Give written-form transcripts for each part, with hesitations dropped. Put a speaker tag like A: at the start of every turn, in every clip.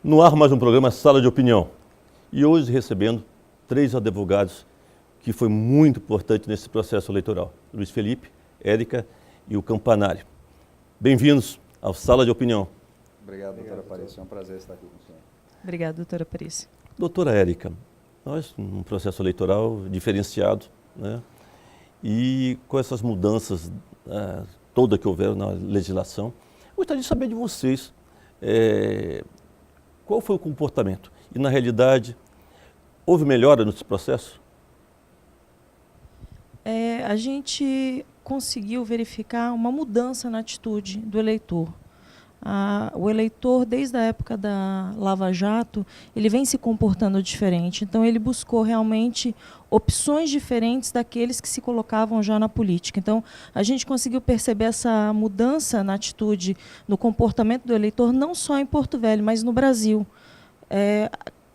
A: No ar mais um programa Sala de Opinião. E hoje recebendo 3 advogados que foi muito importante nesse processo eleitoral. Luiz Felipe, Érica e o Campanari. Bem-vindos ao Sala de Opinião.
B: Obrigado, doutora Parícia. É um prazer estar aqui com o senhor.
C: Obrigada, doutora Parícia.
A: Doutora Érica, nós num processo eleitoral diferenciado, né? E com essas mudanças todas que houveram na legislação, gostaria de saber de vocês qual foi o comportamento. E, na realidade, houve melhora nesse processo?
C: A gente conseguiu verificar uma mudança na atitude do eleitor. O eleitor, desde a época da Lava Jato, ele vem se comportando diferente. Então, ele buscou realmente opções diferentes daqueles que se colocavam já na política. Então, a gente conseguiu perceber essa mudança na atitude, no comportamento do eleitor, não só em Porto Velho, mas no Brasil.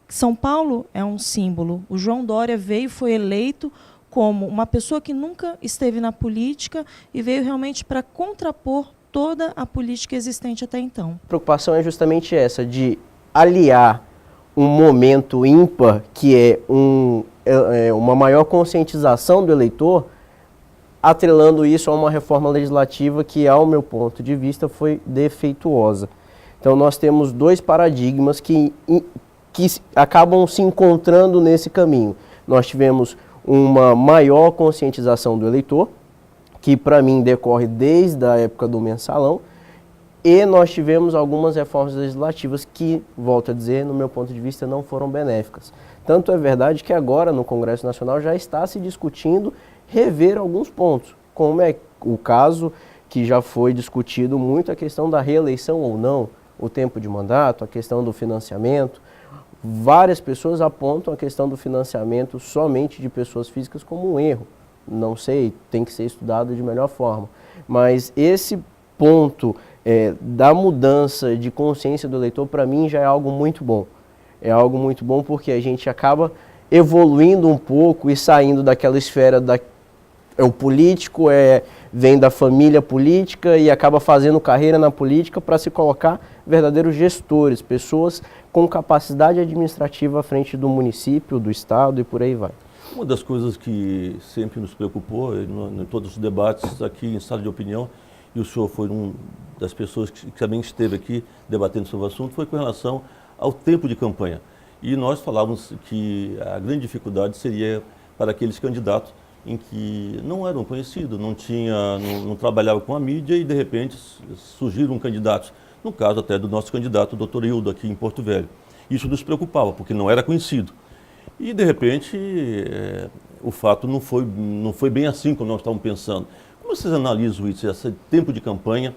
C: São Paulo é um símbolo. O João Dória foi eleito como uma pessoa que nunca esteve na política e veio realmente para contrapor toda a política existente até então.
D: A preocupação é justamente essa, de aliar um momento ímpar, que é uma maior conscientização do eleitor, atrelando isso a uma reforma legislativa que, ao meu ponto de vista, foi defeituosa. Então, nós temos 2 paradigmas que acabam se encontrando nesse caminho. Nós tivemos uma maior conscientização do eleitor, que para mim decorre desde a época do mensalão, e nós tivemos algumas reformas legislativas que, volto a dizer, no meu ponto de vista, não foram benéficas. Tanto é verdade que agora no Congresso Nacional já está se discutindo rever alguns pontos, como é o caso que já foi discutido muito, a questão da reeleição ou não, o tempo de mandato, a questão do financiamento. Várias pessoas apontam a questão do financiamento somente de pessoas físicas como um erro. Não sei, tem que ser estudado de melhor forma. Mas esse ponto da mudança de consciência do eleitor, para mim, já é algo muito bom. É algo muito bom porque a gente acaba evoluindo um pouco e saindo daquela esfera o político vem da família política e acaba fazendo carreira na política para se colocar verdadeiros gestores, pessoas com capacidade administrativa à frente do município, do estado e por aí vai.
A: Uma das coisas que sempre nos preocupou em todos os debates aqui em Sala de Opinião, e o senhor foi uma das pessoas que também esteve aqui debatendo sobre o assunto, foi com relação ao tempo de campanha. E nós falávamos que a grande dificuldade seria para aqueles candidatos em que não eram conhecidos, não trabalhavam com a mídia e, de repente, surgiram candidatos. No caso até do nosso candidato, o Dr. Hildo, aqui em Porto Velho. Isso nos preocupava, porque não era conhecido. E, de repente, o fato não foi bem assim como nós estávamos pensando. Como vocês analisam isso, esse tempo de campanha,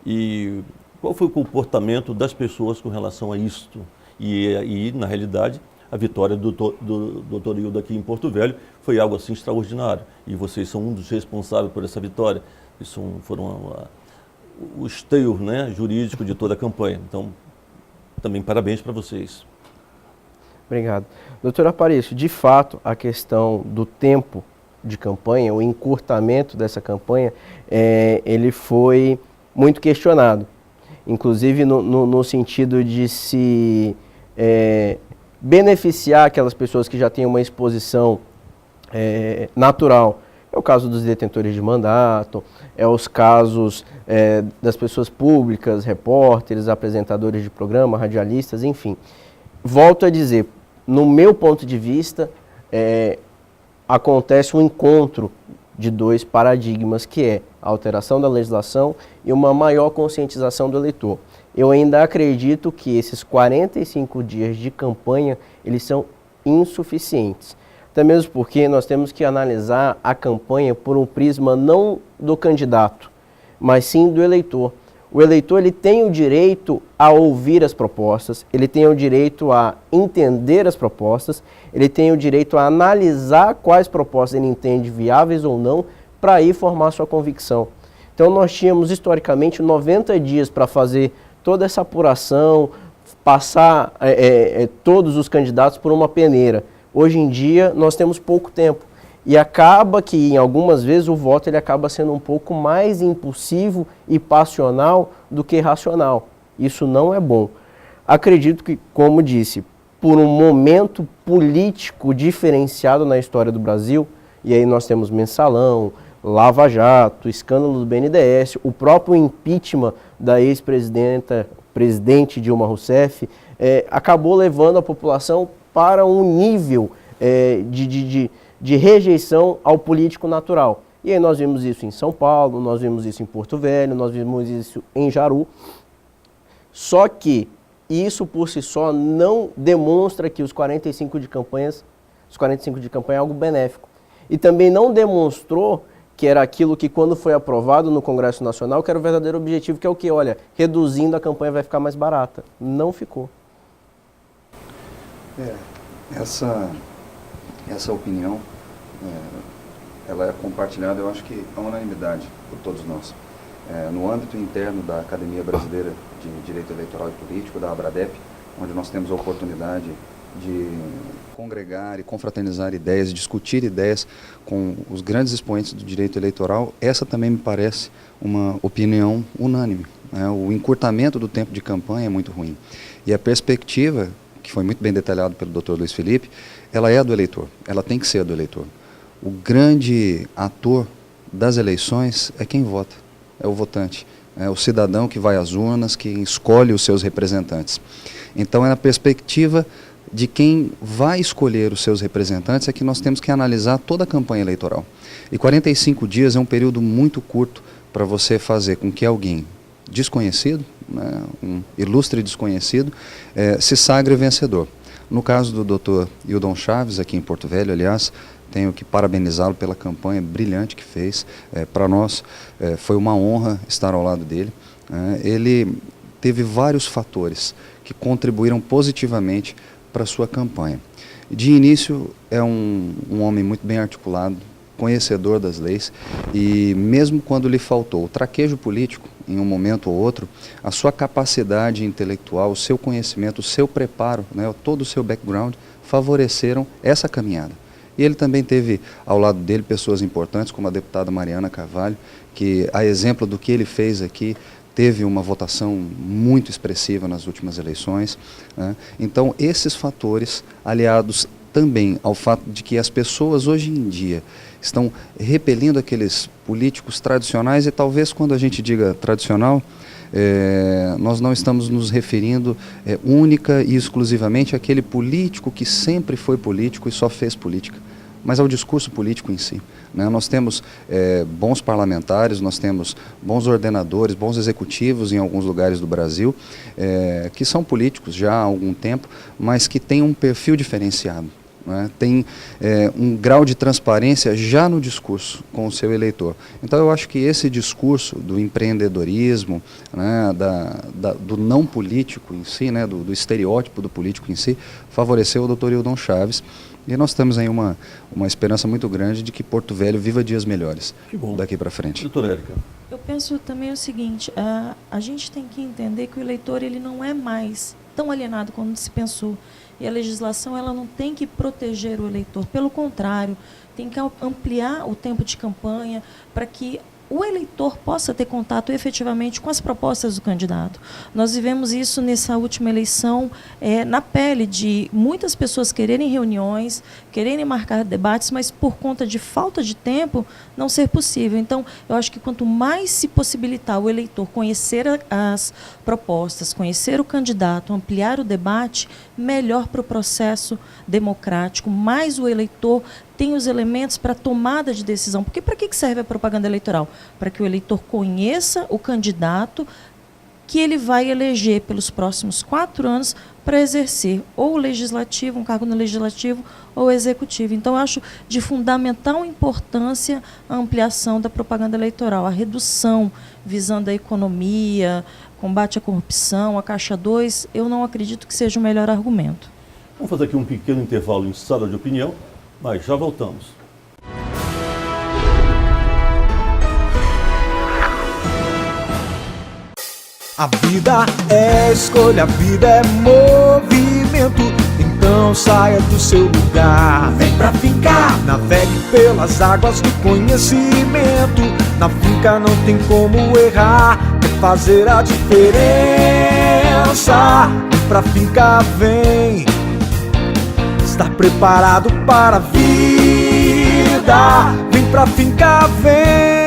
A: e qual foi o comportamento das pessoas com relação a isto? E na realidade, a vitória do Dr. Hildo aqui em Porto Velho foi algo assim extraordinário. E vocês são um dos responsáveis por essa vitória. Isso foram o esteio, né, jurídico de toda a campanha. Então, também parabéns para vocês.
D: Obrigado. Doutor Aparício, de fato, a questão do tempo de campanha, o encurtamento dessa campanha, ele foi muito questionado. Inclusive no sentido de se beneficiar aquelas pessoas que já têm uma exposição natural. É o caso dos detentores de mandato, é os casos das pessoas públicas, repórteres, apresentadores de programa, radialistas, enfim. Volto a dizer, no meu ponto de vista, acontece um encontro de 2 paradigmas, que é a alteração da legislação e uma maior conscientização do eleitor. Eu ainda acredito que esses 45 dias de campanha, eles são insuficientes. Até mesmo porque nós temos que analisar a campanha por um prisma não do candidato, mas sim do eleitor. O eleitor, ele tem o direito a ouvir as propostas, ele tem o direito a entender as propostas, ele tem o direito a analisar quais propostas ele entende viáveis ou não, para aí formar sua convicção. Então nós tínhamos historicamente 90 dias para fazer toda essa apuração, passar todos os candidatos por uma peneira. Hoje em dia nós temos pouco tempo. E acaba que, em algumas vezes, o voto ele acaba sendo um pouco mais impulsivo e passional do que racional. Isso não é bom. acredito que, como disse, por um momento político diferenciado na história do Brasil, e aí nós temos Mensalão, Lava Jato, escândalo do BNDES, o próprio impeachment da ex-presidente Dilma Rousseff, acabou levando a população para um nível de rejeição ao político natural. E aí nós vimos isso em São Paulo, nós vimos isso em Porto Velho, nós vimos isso em Jaru. Só que isso por si só não demonstra que os 45 de campanha é algo benéfico. E também não demonstrou que era aquilo que, quando foi aprovado no Congresso Nacional, que era o verdadeiro objetivo, que é o quê? Olha, reduzindo a campanha vai ficar mais barata. Não ficou.
B: Essa opinião, ela é compartilhada, eu acho que a unanimidade por todos nós. No âmbito interno da Academia Brasileira de Direito Eleitoral e Político, da ABRADEP, onde nós temos a oportunidade de congregar e confraternizar ideias, discutir ideias com os grandes expoentes do direito eleitoral, essa também me parece uma opinião unânime. O encurtamento do tempo de campanha é muito ruim. E a perspectiva, que foi muito bem detalhado pelo Dr. Luiz Felipe, ela é a do eleitor, ela tem que ser a do eleitor. O grande ator das eleições é quem vota, é o votante, é o cidadão que vai às urnas, que escolhe os seus representantes. Então, é na perspectiva de quem vai escolher os seus representantes é que nós temos que analisar toda a campanha eleitoral. E 45 dias é um período muito curto para você fazer com que alguém desconhecido, um ilustre desconhecido, se sagre vencedor. No caso do Dr. Hildon Chaves, aqui em Porto Velho, aliás, tenho que parabenizá-lo pela campanha brilhante que fez. Para nós foi uma honra estar ao lado dele. Ele teve vários fatores que contribuíram positivamente para a sua campanha. De início, é um homem muito bem articulado, conhecedor das leis, e mesmo quando lhe faltou o traquejo político, em um momento ou outro, a sua capacidade intelectual, o seu conhecimento, o seu preparo, todo o seu background, favoreceram essa caminhada. E ele também teve ao lado dele pessoas importantes, como a deputada Mariana Carvalho, que, a exemplo do que ele fez aqui, teve uma votação muito expressiva nas últimas eleições. Então, esses fatores, aliados também ao fato de que as pessoas hoje em dia estão repelindo aqueles políticos tradicionais, e talvez quando a gente diga tradicional, nós não estamos nos referindo única e exclusivamente àquele político que sempre foi político e só fez política, mas ao discurso político em si. Nós temos bons parlamentares, nós temos bons ordenadores, bons executivos em alguns lugares do Brasil, que são políticos já há algum tempo, mas que têm um perfil diferenciado. Tem um grau de transparência já no discurso com o seu eleitor. Então eu acho que esse discurso do empreendedorismo, do não político em si, do estereótipo do político em si, favoreceu o Dr. Hildon Chaves. E nós temos aí uma esperança muito grande de que Porto Velho viva dias melhores daqui para frente.
A: Doutora Érica.
C: Eu penso também o seguinte, a gente tem que entender que o eleitor ele não é mais tão alienado como se pensou. E a legislação ela não tem que proteger o eleitor, pelo contrário, tem que ampliar o tempo de campanha para que o eleitor possa ter contato efetivamente com as propostas do candidato. Nós vivemos isso nessa última eleição, na pele de muitas pessoas quererem reuniões, quererem marcar debates, mas por conta de falta de tempo, não ser possível. Então, eu acho que quanto mais se possibilitar o eleitor conhecer as propostas, conhecer o candidato, ampliar o debate, melhor para o processo democrático, mais o eleitor tem os elementos para tomada de decisão. Porque para que serve a propaganda eleitoral? Para que o eleitor conheça o candidato que ele vai eleger pelos próximos 4 anos para exercer ou o legislativo, um cargo no legislativo, ou o executivo. Então, eu acho de fundamental importância a ampliação da propaganda eleitoral, a redução visando a economia, combate à corrupção, a Caixa 2, eu não acredito que seja o melhor argumento.
A: Vamos fazer aqui um pequeno intervalo em sala de opinião, mas já voltamos.
E: A vida é escolha, a vida é movimento. Então saia do seu lugar, vem pra ficar. Navegue pelas águas do conhecimento. Na finca não tem como errar, é fazer a diferença. pra ficar, vem. Está preparado para a vida? Vem pra ficar, vem.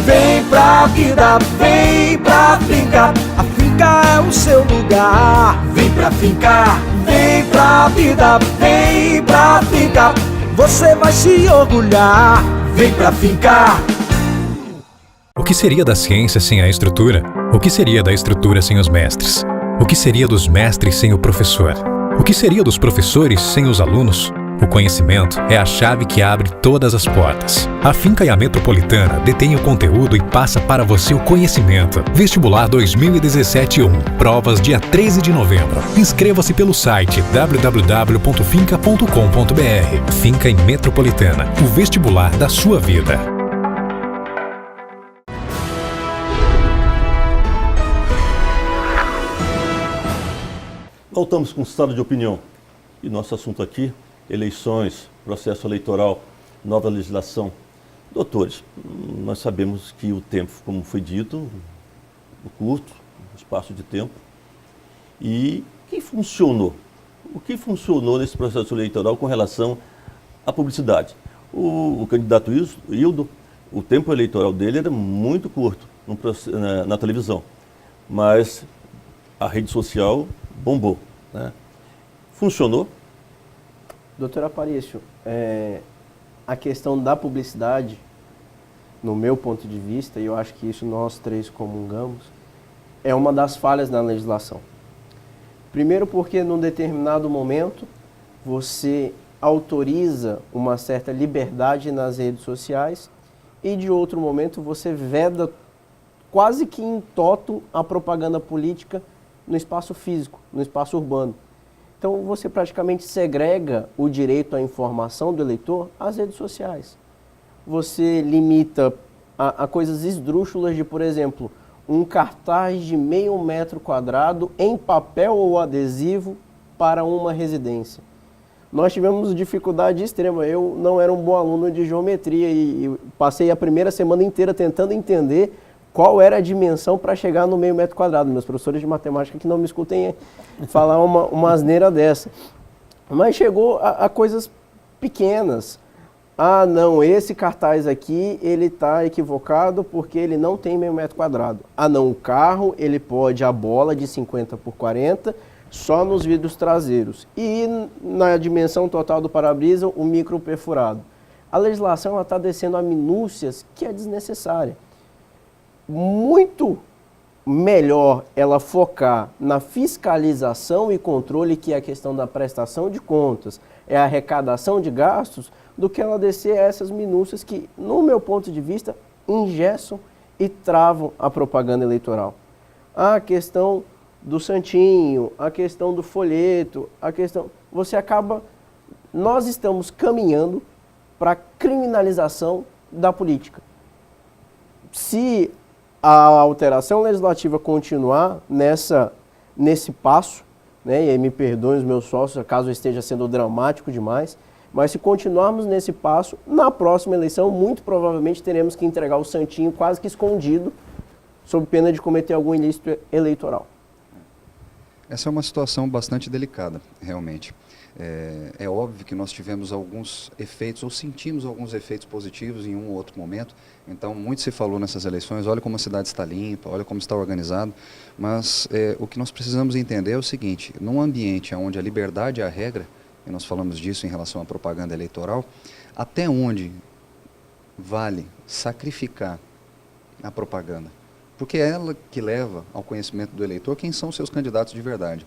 E: Vem pra vida, vem pra ficar. A finca é o seu lugar. Vem pra ficar, vem pra vida, vem pra ficar. Você vai se orgulhar. Vem pra ficar.
F: O que seria da ciência sem a estrutura? O que seria da estrutura sem os mestres? O que seria dos mestres sem o professor? O que seria dos professores sem os alunos? O conhecimento é a chave que abre todas as portas. A Finca e a Metropolitana detêm o conteúdo e passa para você o conhecimento. Vestibular 2017-1. Provas dia 13 de novembro. Inscreva-se pelo site www.finca.com.br. Finca e Metropolitana. O vestibular da sua vida.
A: Voltamos com o estado de opinião. E nosso assunto aqui, eleições, processo eleitoral, nova legislação. Doutores, nós sabemos que o tempo, como foi dito, curto, espaço de tempo. E o que funcionou? O que funcionou nesse processo eleitoral com relação à publicidade? O candidato Hildo, o tempo eleitoral dele era muito curto na televisão, mas a rede social bombou, né? Funcionou?
D: Doutor Aparício, a questão da publicidade, no meu ponto de vista, e eu acho que isso nós três comungamos, é uma das falhas na legislação. Primeiro porque num determinado momento você autoriza uma certa liberdade nas redes sociais e de outro momento você veda quase que em toto a propaganda política no espaço físico, no espaço urbano. Então você praticamente segrega o direito à informação do eleitor às redes sociais. Você limita a coisas esdrúxulas de, por exemplo, um cartaz de 0,5 metro quadrado em papel ou adesivo para uma residência. Nós tivemos dificuldade extrema. Eu não era um bom aluno de geometria e passei a primeira semana inteira tentando entender qual era a dimensão para chegar no 0,5 metro quadrado. Meus professores de matemática que não me escutem falar uma asneira dessa. Mas chegou a coisas pequenas. Ah, não, esse cartaz aqui, ele está equivocado porque ele não tem 0,5 metro quadrado. Ah, não, o carro, ele pode a bola de 50 por 40 só nos vidros traseiros. E na dimensão total do para-brisa, o micro perfurado. A legislação está descendo a minúcias que é desnecessária. Muito melhor ela focar na fiscalização e controle, que é a questão da prestação de contas, é a arrecadação de gastos, do que ela descer a essas minúcias que, no meu ponto de vista, engessam e travam a propaganda eleitoral. A questão do santinho, a questão do folheto, a questão... Você acaba... Nós estamos caminhando para a criminalização da política. Se a alteração legislativa continuar nesse passo, né, e aí me perdoem os meus sócios, caso eu esteja sendo dramático demais, mas se continuarmos nesse passo, na próxima eleição, muito provavelmente teremos que entregar o santinho quase que escondido, sob pena de cometer algum ilícito eleitoral.
B: Essa é uma situação bastante delicada, realmente. É óbvio que nós tivemos alguns efeitos, ou sentimos alguns efeitos positivos em um ou outro momento. Então, muito se falou nessas eleições, olha como a cidade está limpa, olha como está organizado. Mas o que nós precisamos entender é o seguinte: num ambiente onde a liberdade é a regra, e nós falamos disso em relação à propaganda eleitoral, até onde vale sacrificar a propaganda? Porque é ela que leva ao conhecimento do eleitor quem são seus candidatos de verdade.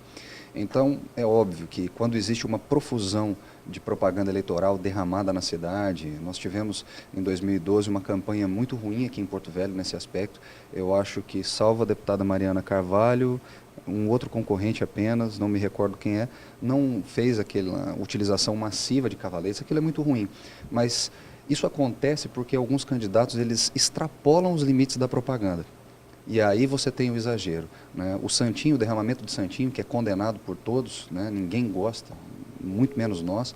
B: Então, é óbvio que quando existe uma profusão de propaganda eleitoral derramada na cidade, nós tivemos em 2012 uma campanha muito ruim aqui em Porto Velho nesse aspecto. Eu acho que, salvo a deputada Mariana Carvalho, um outro concorrente apenas, não me recordo quem é, não fez aquela utilização massiva de cavaletes. Aquilo é muito ruim, mas isso acontece porque alguns candidatos eles extrapolam os limites da propaganda. E aí você tem o exagero, né? O santinho, o derramamento de santinho, que é condenado por todos, né? Ninguém gosta, muito menos nós,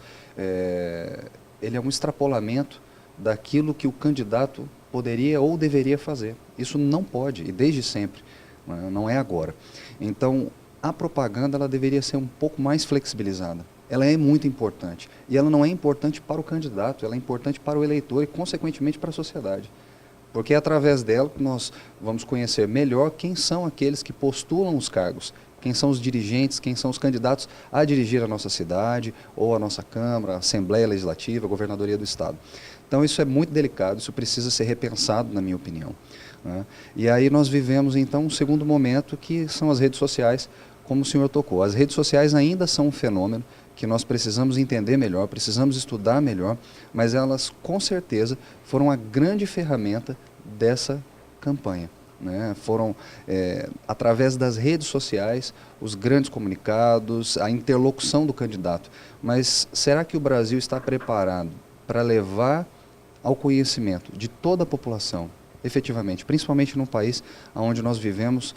B: ele é um extrapolamento daquilo que o candidato poderia ou deveria fazer. Isso não pode, e desde sempre né? Não é agora. Então, a propaganda ela deveria ser um pouco mais flexibilizada. Ela é muito importante. E ela não é importante para o candidato, ela é importante para o eleitor e, consequentemente, para a sociedade. Porque é através dela que nós vamos conhecer melhor quem são aqueles que postulam os cargos, quem são os dirigentes, quem são os candidatos a dirigir a nossa cidade, ou a nossa Câmara, a Assembleia Legislativa, a Governadoria do Estado. Então isso é muito delicado, isso precisa ser repensado, na minha opinião, né? E aí nós vivemos então um segundo momento, que são as redes sociais, como o senhor tocou. As redes sociais ainda são um fenômeno que nós precisamos entender melhor, precisamos estudar melhor, mas elas com certeza foram a grande ferramenta dessa campanha, né? Foram, através das redes sociais, os grandes comunicados, a interlocução do candidato. Mas será que o Brasil está preparado para levar ao conhecimento de toda a população, efetivamente, principalmente num país onde nós vivemos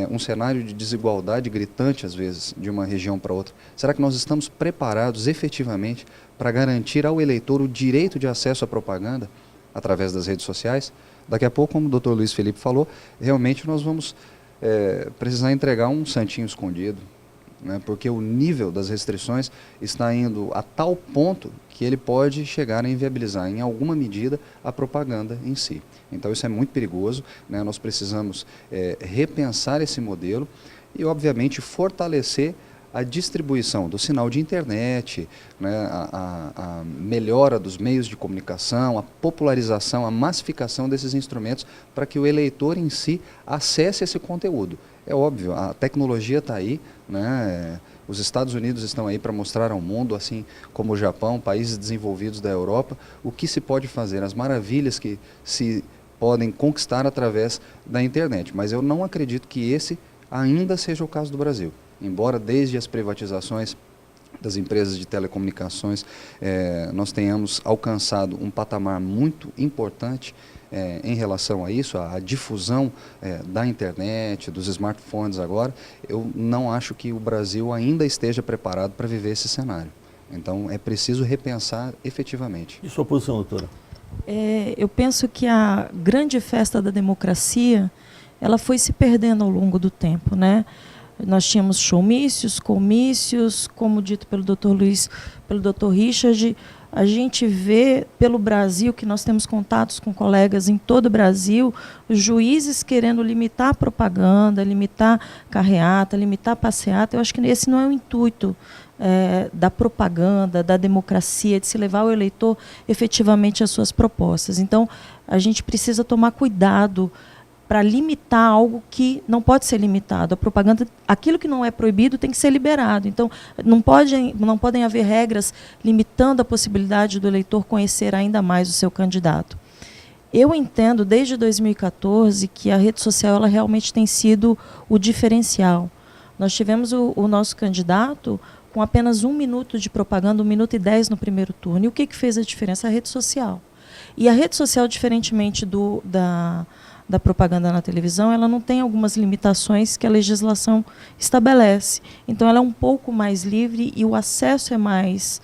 B: um cenário de desigualdade gritante, às vezes, de uma região para outra? Será que nós estamos preparados efetivamente para garantir ao eleitor o direito de acesso à propaganda através das redes sociais? Daqui a pouco, como o Dr. Luiz Felipe falou, realmente nós vamos precisar entregar um santinho escondido, né? Porque o nível das restrições está indo a tal ponto que ele pode chegar a inviabilizar, em alguma medida, a propaganda em si. Então isso é muito perigoso, né? Nós precisamos repensar esse modelo e, obviamente, fortalecer a distribuição do sinal de internet, né? A melhora dos meios de comunicação, a popularização, a massificação desses instrumentos para que o eleitor em si acesse esse conteúdo. É óbvio, a tecnologia está aí, né? Os Estados Unidos estão aí para mostrar ao mundo, assim como o Japão, países desenvolvidos da Europa, o que se pode fazer, as maravilhas que se podem conquistar através da internet. Mas eu não acredito que esse ainda seja o caso do Brasil. Embora desde as privatizações das empresas de telecomunicações nós tenhamos alcançado um patamar muito importante em relação a isso, a difusão da internet, dos smartphones agora, eu não acho que o Brasil ainda esteja preparado para viver esse cenário. Então é preciso repensar efetivamente.
A: E sua posição, doutora?
C: Eu penso que a grande festa da democracia, ela foi se perdendo ao longo do tempo, né? Nós tínhamos showmícios, comícios, como dito pelo Dr. Luiz, pelo Dr. Richard. A gente vê pelo Brasil, que nós temos contatos com colegas em todo o Brasil, os juízes querendo limitar a propaganda, limitar carreata, limitar passeata. Eu acho que esse não é o intuito da propaganda, da democracia, de se levar o eleitor efetivamente às suas propostas. Então, a gente precisa tomar cuidado para limitar algo que não pode ser limitado. A propaganda, aquilo que não é proibido tem que ser liberado. Então, não podem haver regras limitando a possibilidade do eleitor conhecer ainda mais o seu candidato. Eu entendo, desde 2014, que a rede social ela realmente tem sido o diferencial. Nós tivemos o nosso candidato com apenas 1 minuto de propaganda, 1 minuto e 10 no primeiro turno. E o que fez a diferença? A rede social. E a rede social, diferentemente da propaganda na televisão, ela não tem algumas limitações que a legislação estabelece. Então, ela é um pouco mais livre e o acesso é mais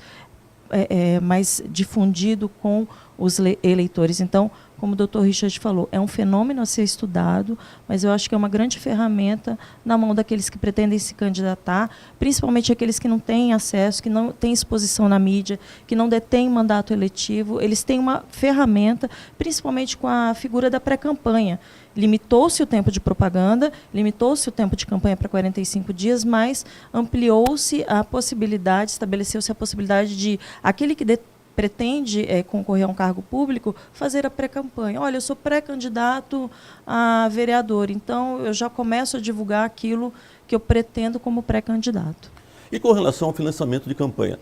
C: difundido com os eleitores. Então, como o Dr. Richard falou, é um fenômeno a ser estudado, mas eu acho que é uma grande ferramenta na mão daqueles que pretendem se candidatar, principalmente aqueles que não têm acesso, que não têm exposição na mídia, que não detêm mandato eletivo. Eles têm uma ferramenta, principalmente com a figura da pré-campanha. Limitou-se o tempo de propaganda, limitou-se o tempo de campanha para 45 dias, mas ampliou-se a possibilidade, estabeleceu-se a possibilidade de aquele que pretende concorrer a um cargo público, fazer a pré-campanha. Olha, eu sou pré-candidato a vereador, então eu já começo a divulgar aquilo que eu pretendo como pré-candidato.
A: E com relação ao financiamento de campanha?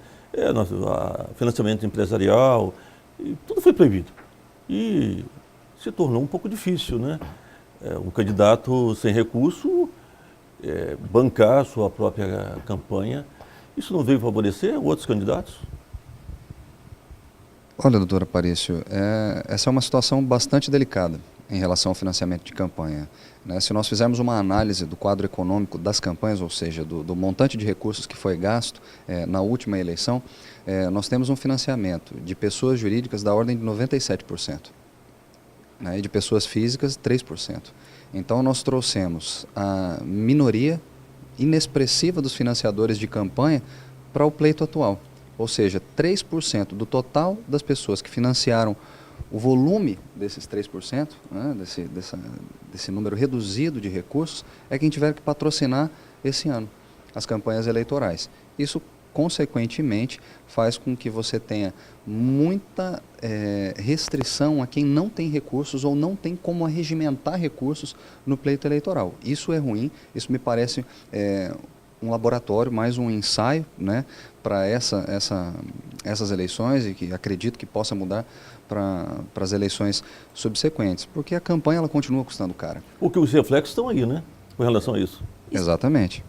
A: Financiamento empresarial, tudo foi proibido. E se tornou um pouco difícil, né? Um candidato sem recurso bancar a sua própria campanha. Isso não veio favorecer outros candidatos?
B: Olha, doutor Aparício, essa é uma situação bastante delicada em relação ao financiamento de campanha, né? Se nós fizermos uma análise do quadro econômico das campanhas, ou seja, do montante de recursos que foi gasto na última eleição, nós temos um financiamento de pessoas jurídicas da ordem de 97%, né? E de pessoas físicas, 3%. Então nós trouxemos a minoria inexpressiva dos financiadores de campanha para o pleito atual. Ou seja, 3% do total das pessoas que financiaram o volume desses 3%, né, desse número reduzido de recursos, é quem tiver que patrocinar esse ano as campanhas eleitorais. Isso, consequentemente, faz com que você tenha muita restrição a quem não tem recursos ou não tem como arregimentar recursos no pleito eleitoral. Isso é ruim, isso me parece um laboratório, mais um ensaio, né, para essas eleições, e que acredito que possa mudar para as eleições subsequentes, porque a campanha ela continua custando caro.
A: Porque os reflexos estão aí, né, com relação a isso.
B: Exatamente.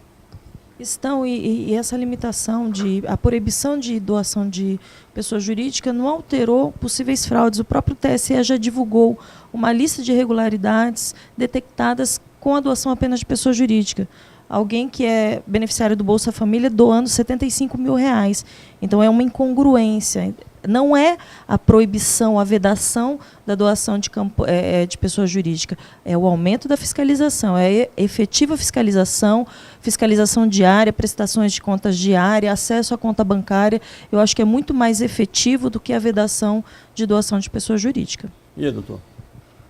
C: Estão, e essa limitação, a proibição de doação de pessoa jurídica não alterou possíveis fraudes. O próprio TSE já divulgou uma lista de irregularidades detectadas com a doação apenas de pessoa jurídica. Alguém que é beneficiário do Bolsa Família doando R$75 mil. Então é uma incongruência. Não é a proibição, a vedação da doação de pessoa jurídica. É o aumento da fiscalização, é a efetiva fiscalização, fiscalização diária, prestações de contas diárias, acesso à conta bancária. Eu acho que é muito mais efetivo do que a vedação de doação de pessoa jurídica.
A: E aí, doutor?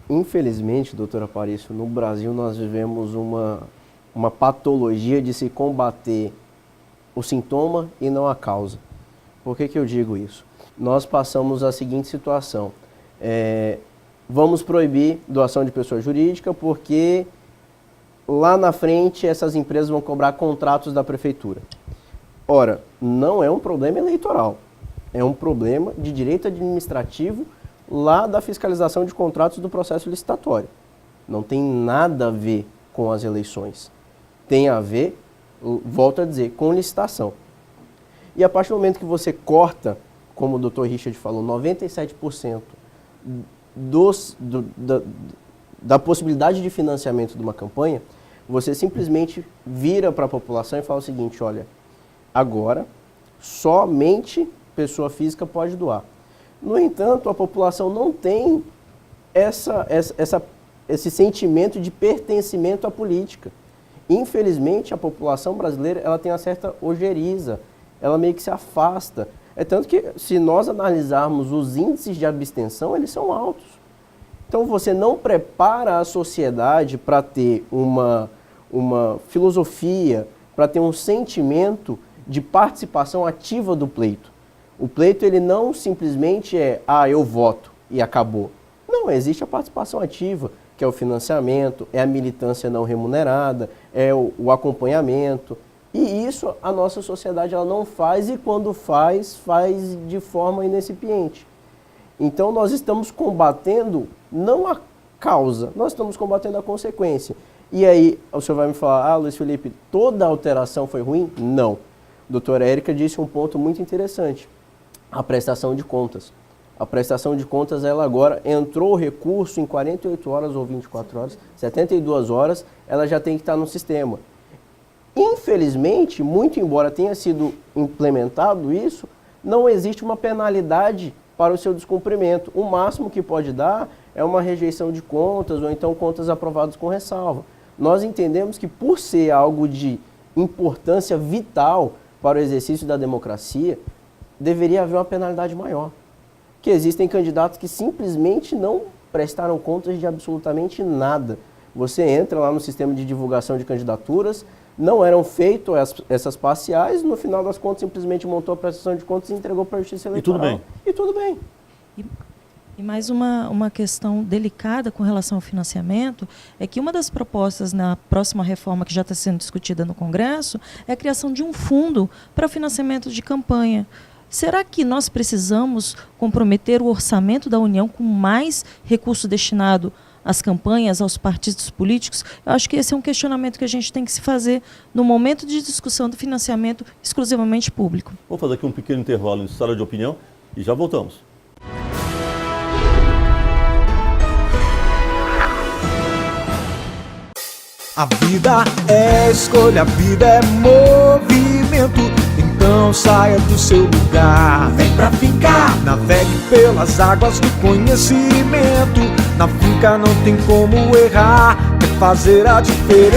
D: Infelizmente, doutora Aparício, no Brasil nós vivemos uma patologia de se combater o sintoma e não a causa. Por que eu digo isso? Nós passamos a seguinte situação: vamos proibir doação de pessoa jurídica porque lá na frente essas empresas vão cobrar contratos da prefeitura. Ora, não é um problema eleitoral, é um problema de direito administrativo lá da fiscalização de contratos do processo licitatório. Não tem nada a ver com as eleições. Tem a ver, volto a dizer, com licitação. E a partir do momento que você corta, como o Dr. Richard falou, 97% da possibilidade de financiamento de uma campanha, você simplesmente vira para a população e fala o seguinte: olha, agora somente pessoa física pode doar. No entanto, a população não tem esse sentimento de pertencimento à política. Infelizmente, a população brasileira ela tem uma certa ojeriza, ela meio que se afasta. É tanto que, se nós analisarmos os índices de abstenção, eles são altos. Então, você não prepara a sociedade para ter uma filosofia, para ter um sentimento de participação ativa do pleito. O pleito, ele não simplesmente eu voto e acabou. Não, existe a participação ativa, que é o financiamento, é a militância não remunerada, é o acompanhamento. E isso a nossa sociedade ela não faz, e quando faz de forma incipiente. Então nós estamos combatendo não a causa, nós estamos combatendo a consequência. E aí o senhor vai me falar: Luiz Felipe, toda alteração foi ruim? Não. A doutora Érica disse um ponto muito interessante: a prestação de contas. A prestação de contas, ela agora entrou o recurso em 48 horas ou 24 horas, 72 horas, ela já tem que estar no sistema. Infelizmente, muito embora tenha sido implementado isso, não existe uma penalidade para o seu descumprimento. O máximo que pode dar é uma rejeição de contas ou então contas aprovadas com ressalva. Nós entendemos que, por ser algo de importância vital para o exercício da democracia, deveria haver uma penalidade maior. Que existem candidatos que simplesmente não prestaram contas de absolutamente nada. Você entra lá no sistema de divulgação de candidaturas, não eram feitas essas parciais, no final das contas simplesmente montou a prestação de contas e entregou para a Justiça Eleitoral.
A: E tudo bem.
C: E mais uma questão delicada com relação ao financiamento é que uma das propostas na próxima reforma que já está sendo discutida no Congresso é a criação de um fundo para o financiamento de campanha. Será que nós precisamos comprometer o orçamento da União com mais recurso destinado às campanhas, aos partidos políticos? Eu acho que esse é um questionamento que a gente tem que se fazer no momento de discussão do financiamento exclusivamente público.
A: Vou fazer aqui um pequeno intervalo em sala de opinião e já voltamos.
E: A vida é escolha, a vida é movimento. Então saia do seu lugar, vem pra ficar. Navegue pelas águas do conhecimento. Na finca não tem como errar. fazer a diferença.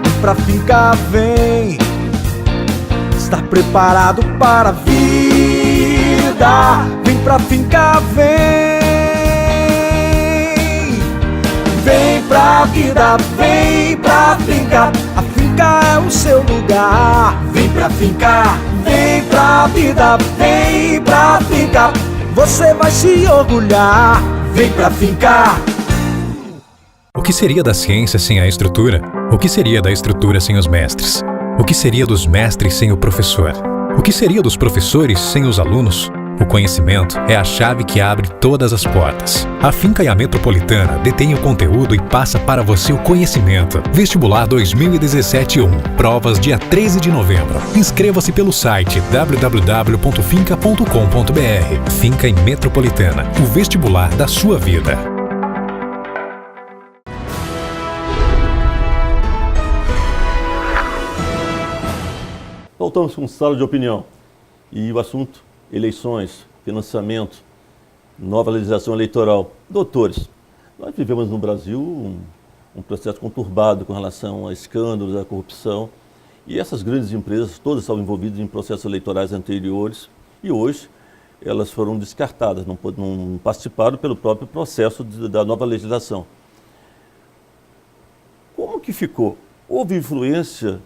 E: Vem pra Finca, vem. Está preparado para a vida? Vem pra Finca, vem. Vem pra vida, vem pra Finca. A Finca é o seu lugar. Vem pra Finca, vem pra vida, vem pra Finca. Você vai se orgulhar. Vem pra Finca.
F: O que seria da ciência sem a estrutura? O que seria da estrutura sem os mestres? O que seria dos mestres sem o professor? O que seria dos professores sem os alunos? O conhecimento é a chave que abre todas as portas. A Finca e a Metropolitana detêm o conteúdo e passa para você o conhecimento. Vestibular 2017-1. Provas dia 13 de novembro. Inscreva-se pelo site www.finca.com.br. Finca e Metropolitana. O vestibular da sua vida.
A: Voltamos com sala de opinião. E o assunto, eleições, financiamento, nova legislação eleitoral. Doutores, nós vivemos no Brasil um processo conturbado com relação a escândalos, a corrupção. E essas grandes empresas todas estavam envolvidas em processos eleitorais anteriores e hoje elas foram descartadas, não participaram pelo próprio processo da nova legislação. Como que ficou? Houve influência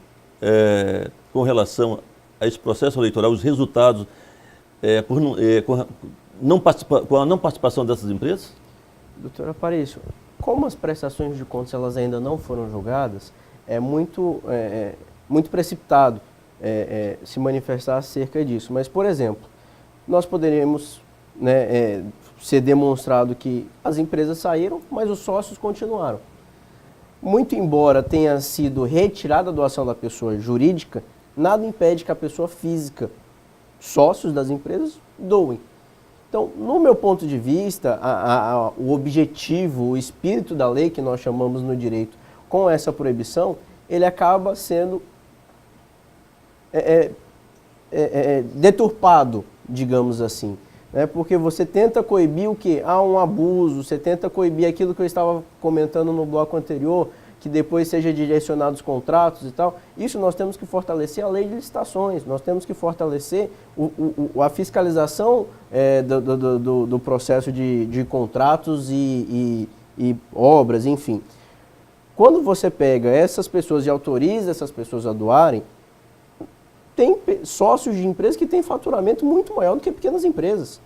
A: com relação a esse processo eleitoral, os resultados, com a não participação dessas empresas?
D: Doutor Aparício, como as prestações de contas elas ainda não foram julgadas, é muito precipitado se manifestar acerca disso. Mas, por exemplo, nós poderíamos ser demonstrado que as empresas saíram, mas os sócios continuaram. Muito embora tenha sido retirada a doação da pessoa jurídica, nada impede que a pessoa física, sócios das empresas, doem. Então, no meu ponto de vista, o objetivo, o espírito da lei que nós chamamos no direito com essa proibição, ele acaba sendo deturpado, digamos assim. Né? Porque você tenta coibir o quê? Há um abuso, você tenta coibir aquilo que eu estava comentando no bloco anterior, que depois seja direcionado os contratos e tal. Isso nós temos que fortalecer a lei de licitações, nós temos que fortalecer a fiscalização do processo de contratos e obras, enfim. Quando você pega essas pessoas e autoriza essas pessoas a doarem, tem sócios de empresas que têm faturamento muito maior do que pequenas empresas.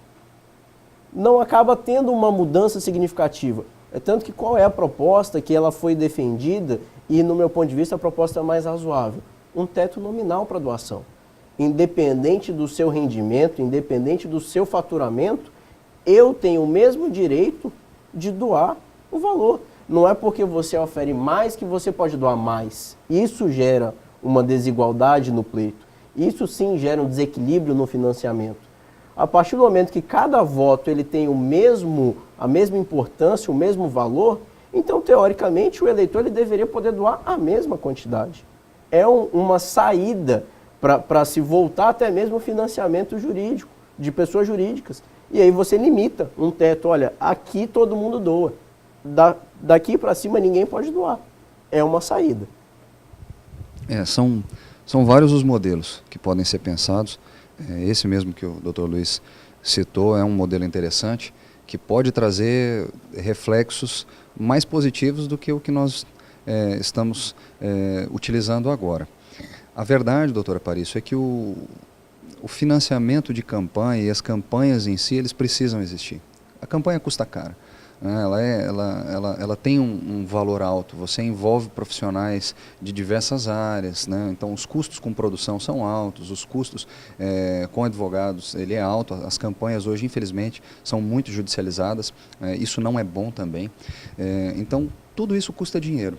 D: Não acaba tendo uma mudança significativa. É tanto que qual é a proposta que ela foi defendida e, no meu ponto de vista, a proposta mais razoável? Um teto nominal para doação. Independente do seu rendimento, independente do seu faturamento, eu tenho o mesmo direito de doar o valor. Não é porque você ofere mais que você pode doar mais. Isso gera uma desigualdade no pleito. Isso sim gera um desequilíbrio no financiamento. A partir do momento que cada voto ele tem a mesma importância, o mesmo valor, então, teoricamente, o eleitor ele deveria poder doar a mesma quantidade. É uma saída para se voltar até mesmo o financiamento jurídico, de pessoas jurídicas. E aí você limita um teto, olha, aqui todo mundo doa. Daqui para cima ninguém pode doar. É uma saída.
B: São vários os modelos que podem ser pensados. Esse mesmo que o Dr. Luiz citou é um modelo interessante que pode trazer reflexos mais positivos do que o que nós estamos utilizando agora. A verdade, doutora Aparício, é que o financiamento de campanha e as campanhas em si, eles precisam existir. A campanha custa caro. Ela tem um valor alto, você envolve profissionais de diversas áreas, né? Então os custos com produção são altos, os custos com advogados ele é alto, as campanhas hoje infelizmente são muito judicializadas, isso não é bom também, então tudo isso custa dinheiro.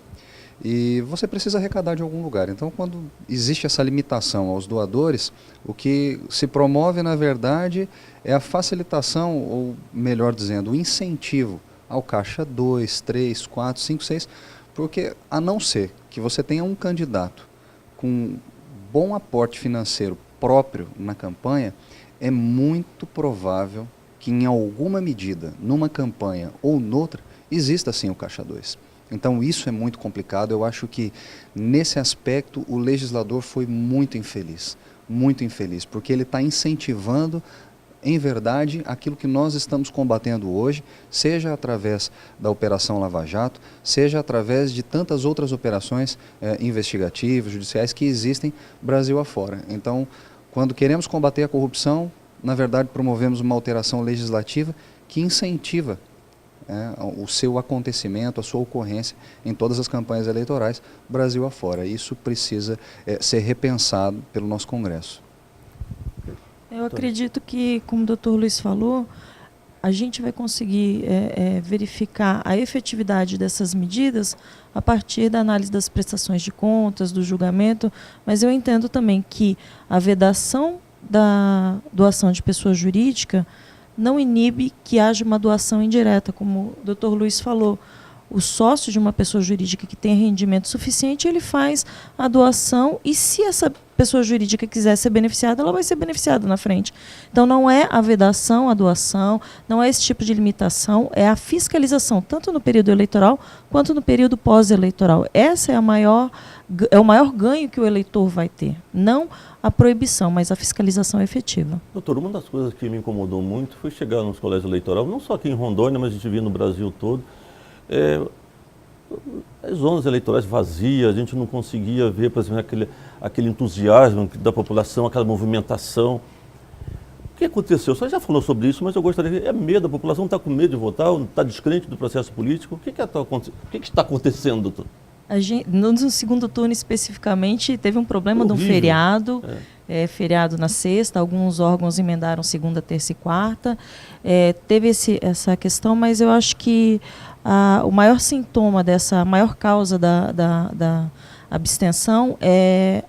B: E você precisa arrecadar de algum lugar. Então, quando existe essa limitação aos doadores, o que se promove, na verdade, é a facilitação, ou melhor dizendo, o incentivo ao caixa 2, 3, 4, 5, 6, porque a não ser que você tenha um candidato com bom aporte financeiro próprio na campanha, é muito provável que em alguma medida, numa campanha ou noutra, exista sim o Caixa 2. Então isso é muito complicado. Eu acho que nesse aspecto o legislador foi muito infeliz, porque ele está incentivando em verdade aquilo que nós estamos combatendo hoje, seja através da Operação Lava Jato, seja através de tantas outras operações investigativas, judiciais que existem Brasil afora. Então, quando queremos combater a corrupção, na verdade promovemos uma alteração legislativa que incentiva o seu acontecimento, a sua ocorrência em todas as campanhas eleitorais Brasil afora. Isso precisa ser repensado pelo nosso Congresso.
C: Eu acredito que, como o doutor Luiz falou, a gente vai conseguir verificar a efetividade dessas medidas a partir da análise das prestações de contas, do julgamento, mas eu entendo também que a vedação da doação de pessoa jurídica não inibe que haja uma doação indireta, como o doutor Luiz falou. O sócio de uma pessoa jurídica que tem rendimento suficiente, ele faz a doação e se essa pessoa jurídica quiser ser beneficiada, ela vai ser beneficiada na frente. Então não é a vedação, a doação, não é esse tipo de limitação, é a fiscalização, tanto no período eleitoral quanto no período pós-eleitoral. Essa é o maior ganho que o eleitor vai ter. Não a proibição, mas a fiscalização efetiva.
A: Doutor, uma das coisas que me incomodou muito foi chegar nos colégios eleitorais, não só aqui em Rondônia, mas a gente via no Brasil todo, as zonas eleitorais vazias, a gente não conseguia ver, por exemplo, aquele entusiasmo da população, aquela movimentação. O que aconteceu? Você já falou sobre isso, mas eu gostaria de... É medo, a população está com medo de votar, está descrente do processo político. O que está acontecendo, doutor?
C: No segundo turno, especificamente, teve um problema de um feriado, feriado na sexta, alguns órgãos emendaram segunda, terça e quarta. Teve essa questão, mas eu acho que o maior sintoma a maior causa da abstenção é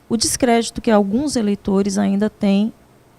C: o descrédito que alguns eleitores ainda têm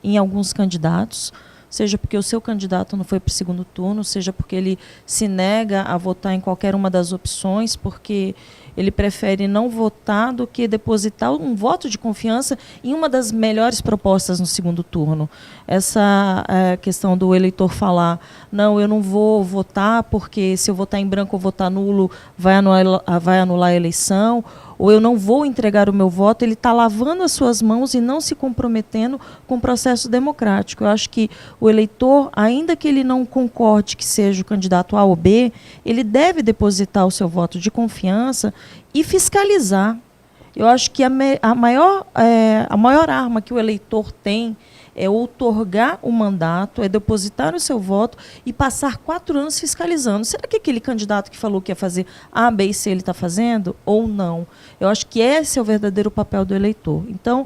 C: em alguns candidatos, seja porque o seu candidato não foi para o segundo turno, seja porque ele se nega a votar em qualquer uma das opções, porque ele prefere não votar do que depositar um voto de confiança em uma das melhores propostas no segundo turno. Essa questão do eleitor falar, não, eu não vou votar porque se eu votar em branco ou votar nulo vai anular a eleição, ou eu não vou entregar o meu voto, ele está lavando as suas mãos e não se comprometendo com o processo democrático. Eu acho que o eleitor, ainda que ele não concorde que seja o candidato A ou B, ele deve depositar o seu voto de confiança e fiscalizar. Eu acho que a maior arma que o eleitor tem é outorgar o mandato, é depositar o seu voto e passar 4 anos fiscalizando. Será que aquele candidato que falou que ia fazer A, B e C ele está fazendo ou não? Eu acho que esse é o verdadeiro papel do eleitor. Então,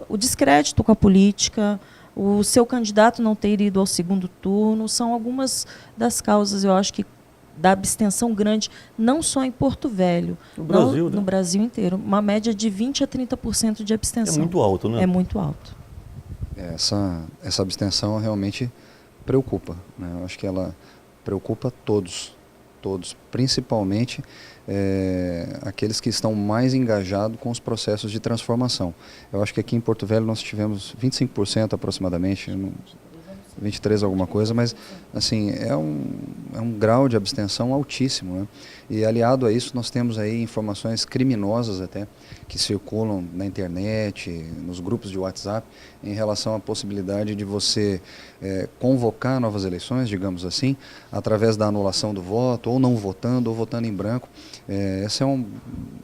C: o descrédito com a política, o seu candidato não ter ido ao segundo turno, são algumas das causas, eu acho que, da abstenção grande, não só em Porto Velho, no Brasil inteiro. Uma média de 20% a 30% de abstenção.
A: É muito alto, né?
C: É muito alto.
B: Essa abstenção realmente preocupa, né? Eu acho que ela preocupa todos, principalmente aqueles que estão mais engajados com os processos de transformação. Eu acho que aqui em Porto Velho nós tivemos 25% aproximadamente, 23 alguma coisa, mas assim, é um grau de abstenção altíssimo, né? E aliado a isso nós temos aí informações criminosas até, que circulam na internet, nos grupos de WhatsApp, em relação à possibilidade de você convocar novas eleições, digamos assim, através da anulação do voto, ou não votando, ou votando em branco. Essa é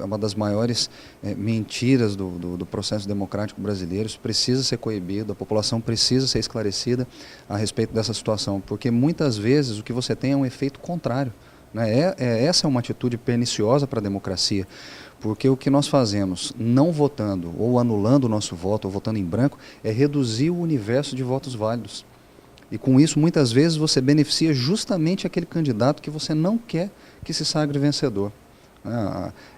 B: uma das maiores mentiras do processo democrático brasileiro. Isso precisa ser coibido, a população precisa ser esclarecida a respeito dessa situação, porque muitas vezes o que você tem é um efeito contrário, né? Essa é uma atitude perniciosa para a democracia, porque o que nós fazemos não votando ou anulando o nosso voto ou votando em branco é reduzir o universo de votos válidos. E com isso, muitas vezes, você beneficia justamente aquele candidato que você não quer que se sagre vencedor.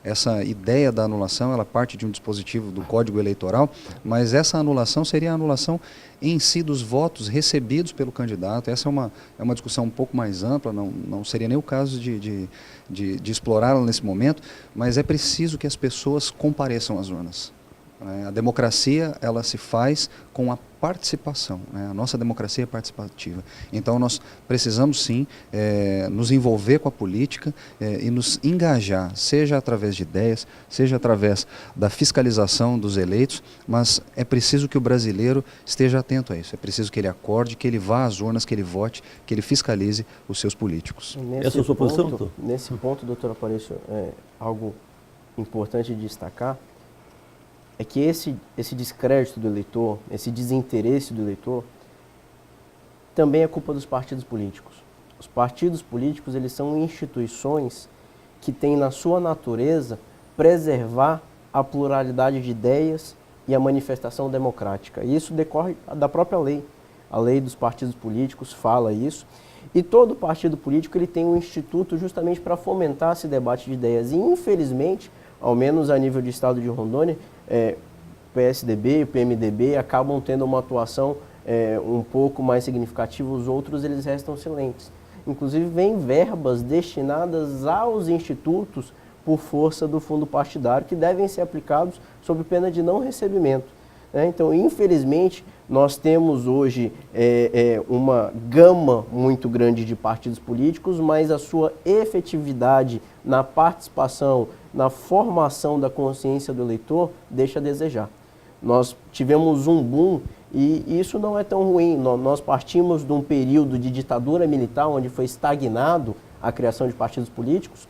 B: Essa ideia da anulação, ela parte de um dispositivo do Código Eleitoral, mas essa anulação seria a anulação em si dos votos recebidos pelo candidato. Essa é uma discussão um pouco mais ampla, não seria nem o caso de explorá-la nesse momento, mas é preciso que as pessoas compareçam às urnas. A democracia, ela se faz com a participação, né? A nossa democracia é participativa. Então nós precisamos sim nos envolver com a política e nos engajar, seja através de ideias, seja através da fiscalização dos eleitos, mas é preciso que o brasileiro esteja atento a isso, é preciso que ele acorde, que ele vá às urnas, que ele vote, que ele fiscalize os seus políticos.
A: Essa é a sua posição, doutor?
D: Nesse ponto, doutor Aparício, algo importante de destacar é que esse descrédito do eleitor, esse desinteresse do eleitor, também é culpa dos partidos políticos. Os partidos políticos, eles são instituições que têm na sua natureza preservar a pluralidade de ideias e a manifestação democrática. E isso decorre da própria lei. A lei dos partidos políticos fala isso. E todo partido político ele tem um instituto justamente para fomentar esse debate de ideias. E, infelizmente, ao menos a nível de estado de Rondônia, o PSDB e o PMDB acabam tendo uma atuação um pouco mais significativa, os outros eles restam silentes. Inclusive, vem verbas destinadas aos institutos por força do fundo partidário, que devem ser aplicados sob pena de não recebimento. Então, infelizmente, nós temos hoje uma gama muito grande de partidos políticos, mas a sua efetividade na participação, na formação da consciência do eleitor, deixa a desejar. Nós tivemos um boom e isso não é tão ruim. Nós partimos de um período de ditadura militar, onde foi estagnado a criação de partidos políticos,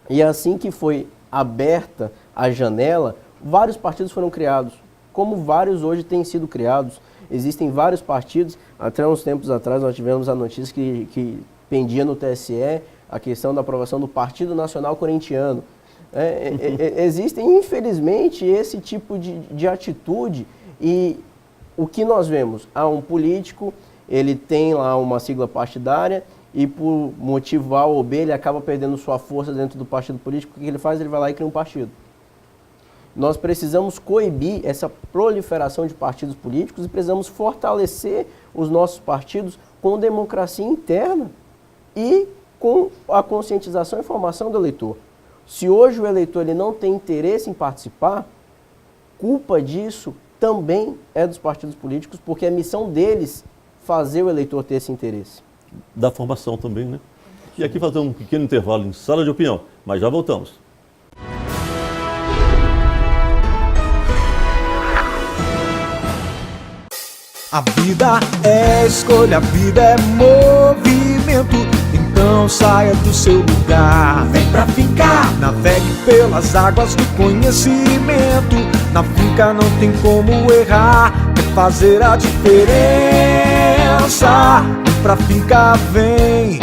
D: e assim que foi aberta a janela, vários partidos foram criados, como vários hoje têm sido criados. Existem vários partidos. Até uns tempos atrás nós tivemos a notícia que pendia no TSE a questão da aprovação do Partido Nacional Corintiano. Existem, infelizmente, esse tipo de atitude, e o que nós vemos? Um político, ele tem lá uma sigla partidária e por motivo A ou B ele acaba perdendo sua força dentro do partido político. O que ele faz? Ele vai lá e cria um partido. Nós precisamos coibir essa proliferação de partidos políticos e precisamos fortalecer os nossos partidos com democracia interna e com a conscientização e formação do eleitor. Se hoje o eleitor ele não tem interesse em participar, culpa disso também é dos partidos políticos, porque é a missão deles fazer o eleitor ter esse interesse.
A: Da formação também, né? E aqui fazer um pequeno intervalo em Sala de Opinião, mas já voltamos.
E: A vida é escolha, a vida é movimento. Então saia do seu lugar, vem pra ficar. Navegue pelas águas do conhecimento. Na finca não tem como errar, é fazer a diferença. Vem pra finca, vem.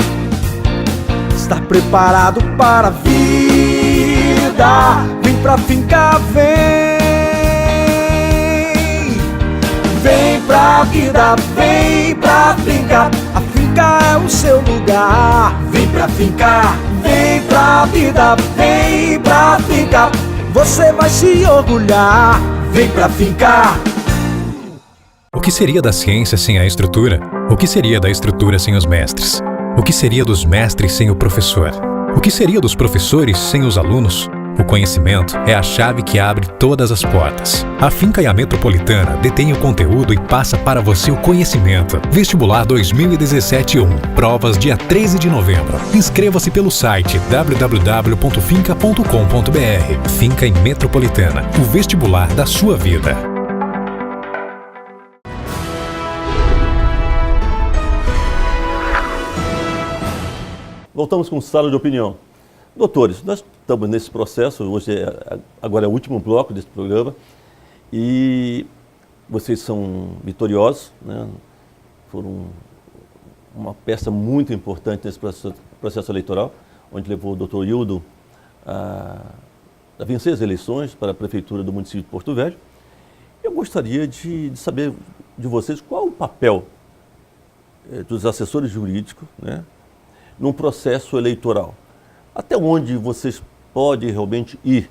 E: Estar preparado para a vida. Vem pra finca, vem. Vem pra vida, vem pra finca. A finca é o seu lugar. Vem pra finca, vem pra vida, vem pra finca. Você vai se orgulhar. Vem pra finca.
F: O que seria da ciência sem a estrutura? O que seria da estrutura sem os mestres? O que seria dos mestres sem o professor? O que seria dos professores sem os alunos? O conhecimento é a chave que abre todas as portas. A Finca e a Metropolitana detêm o conteúdo e passa para você o conhecimento. Vestibular 2017-1. Provas dia 13 de novembro. Inscreva-se pelo site www.finca.com.br. Finca e Metropolitana. O vestibular da sua vida.
A: Voltamos com Sala de Opinião. Doutores, nós estamos nesse processo, agora é o último bloco desse programa, e vocês são vitoriosos, né? Foram uma peça muito importante nesse processo eleitoral, onde levou o doutor Hildo a vencer as eleições para a prefeitura do município de Porto Velho. Eu gostaria de saber de vocês qual o papel dos assessores jurídicos, né, num processo eleitoral. Até onde vocês podem realmente ir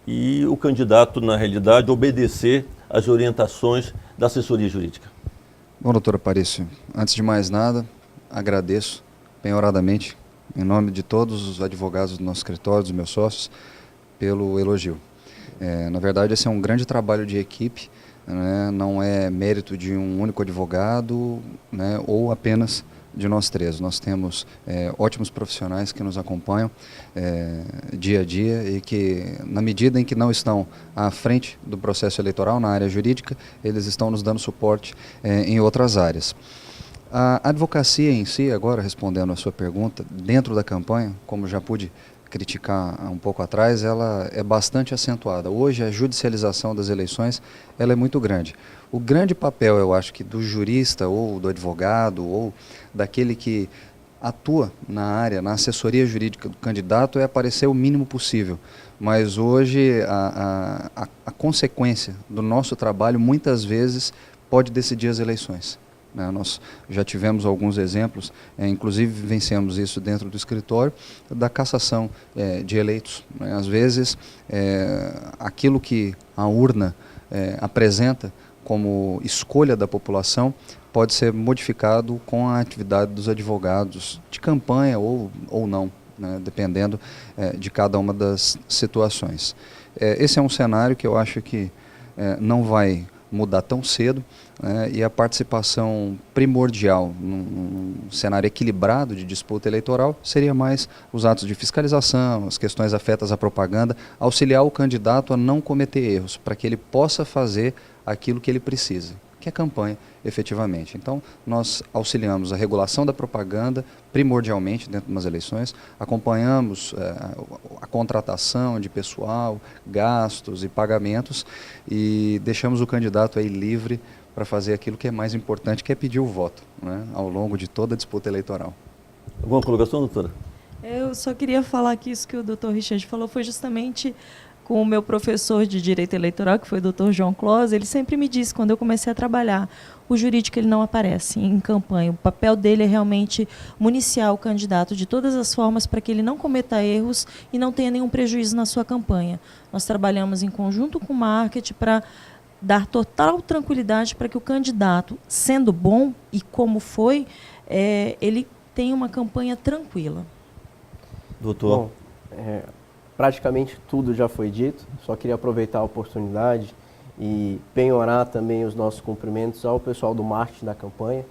A: e o candidato, na realidade, obedecer às orientações da assessoria jurídica?
B: Bom, doutor Aparício, antes de mais nada, agradeço penhoradamente, em nome de todos os advogados do nosso escritório, dos meus sócios, pelo elogio. Na verdade, esse é um grande trabalho de equipe, né? Não é mérito de um único advogado, né? Ou apenas de nós três. Nós temos ótimos profissionais que nos acompanham dia a dia e que, na medida em que não estão à frente do processo eleitoral na área jurídica, eles estão nos dando suporte em outras áreas. A advocacia em si, agora respondendo a sua pergunta, dentro da campanha, como já pude criticar um pouco atrás, ela é bastante acentuada. Hoje a judicialização das eleições ela é muito grande. O grande papel, eu acho que do jurista ou do advogado ou daquele que atua na área, na assessoria jurídica do candidato é aparecer o mínimo possível. Mas hoje a consequência do nosso trabalho muitas vezes pode decidir as eleições. Nós já tivemos alguns exemplos, inclusive vencemos isso dentro do escritório, da cassação de eleitos. Às vezes, aquilo que a urna apresenta como escolha da população pode ser modificado com a atividade dos advogados de campanha ou não, né, dependendo de cada uma das situações. Esse é um cenário que eu acho que não vai mudar tão cedo, e a participação primordial num cenário equilibrado de disputa eleitoral seria mais os atos de fiscalização, as questões afetas à propaganda, auxiliar o candidato a não cometer erros, para que ele possa fazer aquilo que ele precisa, que é campanha, efetivamente. Então, nós auxiliamos a regulação da propaganda, primordialmente, dentro de umas eleições, acompanhamos a contratação de pessoal, gastos e pagamentos, e deixamos o candidato aí livre para fazer aquilo que é mais importante, que é pedir o voto, né, ao longo de toda a disputa eleitoral.
A: Alguma colocação, doutora?
C: Eu só queria falar que isso que o doutor Richard falou foi justamente com o meu professor de Direito Eleitoral, que foi o doutor João Close. Ele sempre me disse, quando eu comecei a trabalhar, o jurídico ele não aparece em campanha. O papel dele é realmente municiar o candidato de todas as formas para que ele não cometa erros e não tenha nenhum prejuízo na sua campanha. Nós trabalhamos em conjunto com o marketing para dar total tranquilidade para que o candidato, sendo bom e como foi, ele tenha uma campanha tranquila.
A: Doutor?
D: Bom, praticamente tudo já foi dito, só queria aproveitar a oportunidade e penhorar também os nossos cumprimentos ao pessoal do marketing da campanha,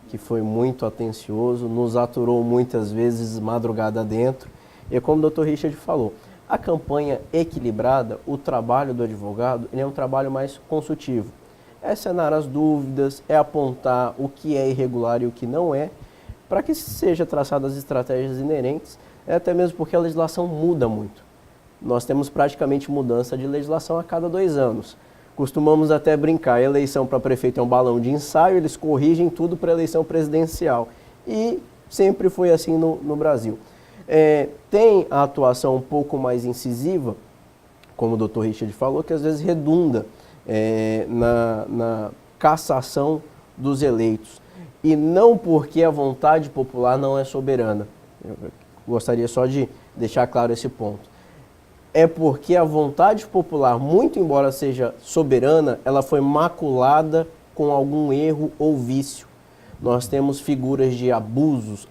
D: que foi muito atencioso, nos aturou muitas vezes madrugada dentro, e como o doutor Richard falou, a campanha equilibrada, o trabalho do advogado, ele é um trabalho mais consultivo. É sanar as dúvidas, é apontar o que é irregular e o que não é, para que sejam traçadas estratégias inerentes, até mesmo porque a legislação muda muito. Nós temos praticamente mudança de legislação a cada 2 anos. Costumamos até brincar, a eleição para prefeito é um balão de ensaio, eles corrigem tudo para a eleição presidencial. E sempre foi assim no Brasil. Tem a atuação um pouco mais incisiva, como o doutor Richard falou, que às vezes redunda na cassação dos eleitos. E não porque a vontade popular não é soberana. Eu gostaria só de deixar claro esse ponto. É porque a vontade popular, muito embora seja soberana, ela foi maculada com algum erro ou vício. Nós temos figuras de abusos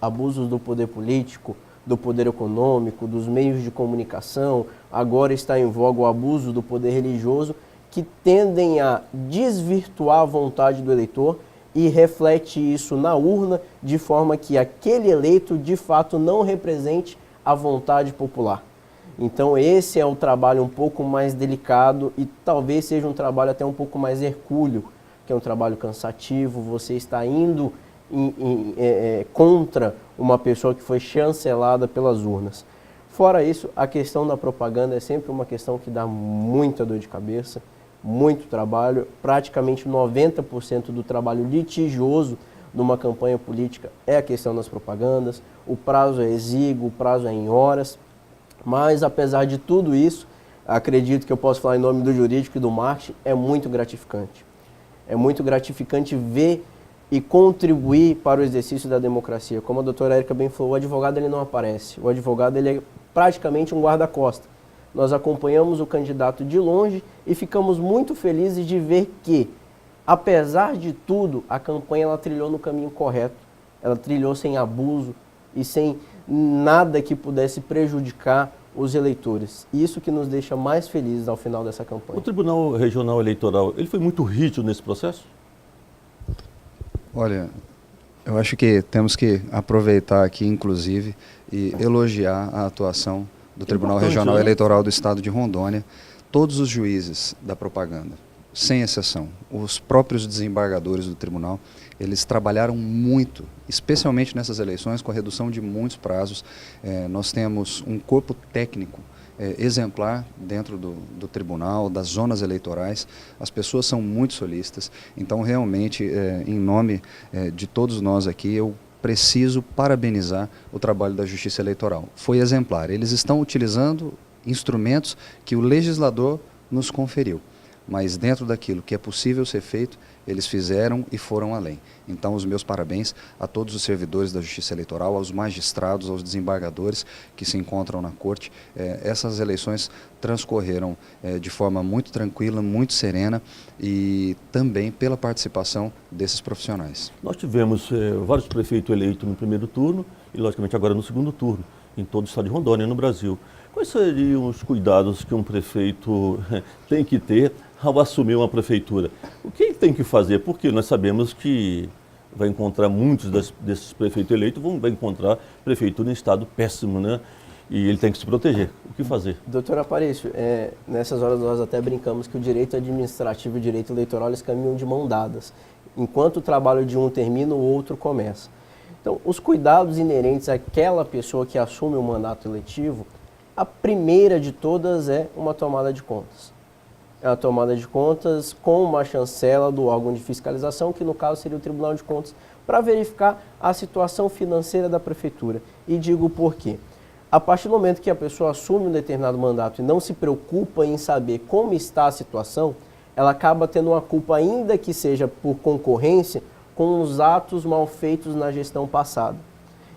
D: do poder político, do poder econômico, dos meios de comunicação, agora está em voga o abuso do poder religioso, que tendem a desvirtuar a vontade do eleitor e reflete isso na urna, de forma que aquele eleito, de fato, não represente a vontade popular. Então esse é o trabalho um pouco mais delicado e talvez seja um trabalho até um pouco mais hercúleo, que é um trabalho cansativo, você está indo contra uma pessoa que foi chancelada pelas urnas. Fora isso, a questão da propaganda é sempre uma questão que dá muita dor de cabeça, muito trabalho, praticamente 90% do trabalho litigioso numa campanha política é a questão das propagandas, o prazo é exíguo, o prazo é em horas, mas apesar de tudo isso, acredito que eu posso falar em nome do jurídico e do marketing, é muito gratificante. É muito gratificante ver e contribuir para o exercício da democracia. Como a doutora Érica bem falou, o advogado ele não aparece, o advogado ele é praticamente um guarda-costas. Nós acompanhamos o candidato de longe e ficamos muito felizes de ver que, apesar de tudo, a campanha ela trilhou no caminho correto, ela trilhou sem abuso e sem nada que pudesse prejudicar os eleitores. Isso que nos deixa mais felizes ao final dessa
A: O
D: campanha.
A: Tribunal Regional Eleitoral, ele foi muito rígido nesse processo?
B: Olha, eu acho que temos que aproveitar aqui, inclusive, e elogiar a atuação do Tribunal
A: importante,
B: Regional
A: né?
B: Eleitoral do Estado de Rondônia, todos os juízes da propaganda, sem exceção, os próprios desembargadores do tribunal, eles trabalharam muito, especialmente nessas eleições, com a redução de muitos prazos. Nós temos um corpo técnico exemplar dentro do tribunal, das zonas eleitorais. As pessoas são muito solícitas, então realmente, em nome de todos nós aqui, eu preciso parabenizar o trabalho da Justiça Eleitoral. Foi exemplar. Eles estão utilizando instrumentos que o legislador nos conferiu, mas dentro daquilo que é possível ser feito, eles fizeram e foram além. Então, os meus parabéns a todos os servidores da Justiça Eleitoral, aos magistrados, aos desembargadores que se encontram na Corte. Essas eleições transcorreram de forma muito tranquila, muito serena e também pela participação desses profissionais.
A: Nós tivemos vários prefeitos eleitos no primeiro turno e, logicamente, agora no segundo turno, em todo o estado de Rondônia, no Brasil. Quais seriam os cuidados que um prefeito tem que ter ao assumir uma prefeitura? O que ele tem que fazer? Porque nós sabemos que vai encontrar muitos desses prefeitos eleitos, vai encontrar prefeitura em estado péssimo, né? E ele tem que se proteger. O que fazer?
D: Doutor Aparício, nessas horas nós até brincamos que o direito administrativo e o direito eleitoral eles caminham de mão dadas. Enquanto o trabalho de um termina, o outro começa. Então, os cuidados inerentes àquela pessoa que assume o mandato eletivo, a primeira de todas é uma tomada de contas. É a tomada de contas com uma chancela do órgão de fiscalização, que no caso seria o Tribunal de Contas, para verificar a situação financeira da prefeitura. E digo por quê. A partir do momento que a pessoa assume um determinado mandato e não se preocupa em saber como está a situação, ela acaba tendo uma culpa, ainda que seja por concorrência, com os atos mal feitos na gestão passada.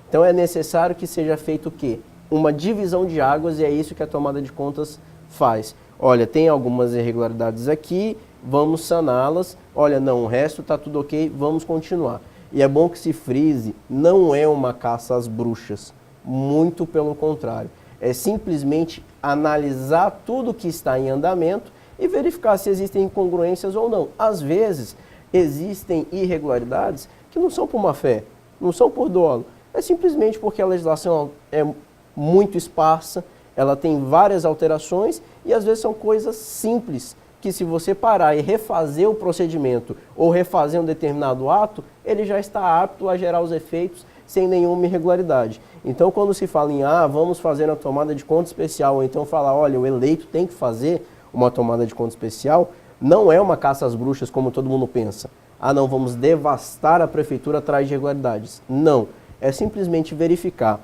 D: Então é necessário que seja feito o quê? Uma divisão de águas, e é isso que a tomada de contas faz. Olha, tem algumas irregularidades aqui, vamos saná-las. Olha, não, o resto está tudo ok, vamos continuar. E é bom que se frise, não é uma caça às bruxas, muito pelo contrário. É simplesmente analisar tudo que está em andamento e verificar se existem incongruências ou não. Às vezes, existem irregularidades que não são por má fé, não são por dolo. É simplesmente porque a legislação é muito esparsa, ela tem várias alterações e às vezes são coisas simples que, se você parar e refazer o procedimento ou refazer um determinado ato, ele já está apto a gerar os efeitos sem nenhuma irregularidade. Então, quando se fala em vamos fazer uma tomada de conta especial, ou então falar, olha, o eleito tem que fazer uma tomada de conta especial, não é uma caça às bruxas como todo mundo pensa. Não, vamos devastar a prefeitura atrás de irregularidades. Não, é simplesmente verificar